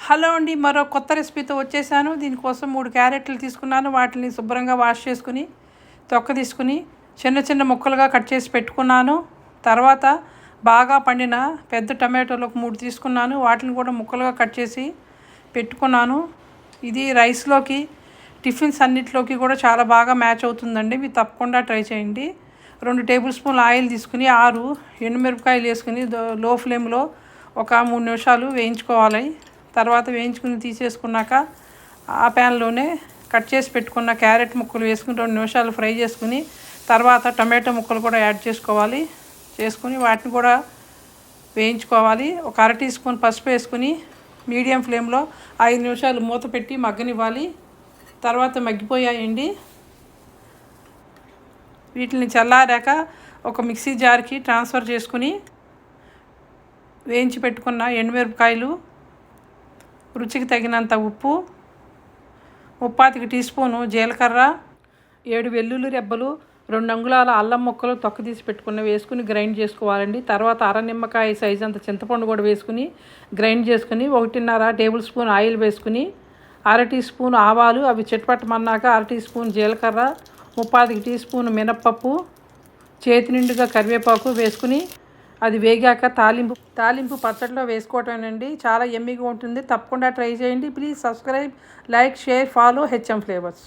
Hello అండి, మరో కొత్త రెసిపీతో వచ్చేసాను. దీనికోసం 3 క్యారెట్లు తీసుకున్నాను. వాటిని శుభ్రంగా వాష్ చేసుకుని తొక్క తీసుకుని చిన్న చిన్న ముక్కలుగా కట్ చేసి పెట్టుకున్నాను. తర్వాత బాగా పండిన పెద్ద టమాటోలు ఒక 3 తీసుకున్నాను. వాటిని కూడా ముక్కలుగా కట్ చేసి పెట్టుకున్నాను. ఇది రైస్లోకి, టిఫిన్స్ అన్నిటిలోకి కూడా చాలా బాగా మ్యాచ్ అవుతుందండి. మీరు తప్పకుండా ట్రై చేయండి. 2 టేబుల్ స్పూన్ల ఆయిల్ తీసుకుని 6 ఎండుమిరపకాయలు వేసుకుని లో ఫ్లేమ్లో ఒక 3 నిమిషాలు వేయించుకోవాలి. తర్వాత వేయించుకుని తీసేసుకున్నాక ఆ ప్యాన్లోనే కట్ చేసి పెట్టుకున్న క్యారెట్ ముక్కలు వేసుకుని 2 నిమిషాలు ఫ్రై చేసుకుని తర్వాత టమాటో ముక్కలు కూడా యాడ్ చేసుకోవాలి. చేసుకుని వాటిని కూడా వేయించుకోవాలి. ఒక 1/2 టీ స్పూన్ పసుపు వేసుకుని మీడియం ఫ్లేమ్లో 5 నిమిషాలు మూత పెట్టి మగ్గనివ్వాలి. తర్వాత మగ్గిపోయాయండి. వీటిని చల్లారాక ఒక మిక్సీ జార్కి ట్రాన్స్ఫర్ చేసుకుని వేయించి పెట్టుకున్న ఎండుమిరపకాయలు, రుచికి తగినంత ఉప్పు, 35 టీ స్పూను జీలకర్ర, 7 వెల్లుల్లి రెబ్బలు, 2 అంగుళాల అల్లం ముక్కలు తొక్క తీసి పెట్టుకున్న వేసుకుని గ్రైండ్ చేసుకోవాలండి. తర్వాత అర నిమ్మకాయ సైజు అంత చింతపండు కూడా వేసుకుని గ్రైండ్ చేసుకుని 1.5 టేబుల్ స్పూన్ ఆయిల్ వేసుకుని 1/2 టీ స్పూన్ ఆవాలు అవి చిటపటమన్నాక 1/2 టీ స్పూన్ జీలకర్ర, 35 టీ స్పూన్ మినప్పప్పు, చేతి నిండుగా కరివేపాకు వేసుకుని అది వేగాక తాలింపు పచ్చడిలో వేసుకోవటమేనండి. చాలా యమ్మీగా ఉంటుంది. తప్పకుండా ట్రై చేయండి. Please subscribe, like, share, follow HM flavours.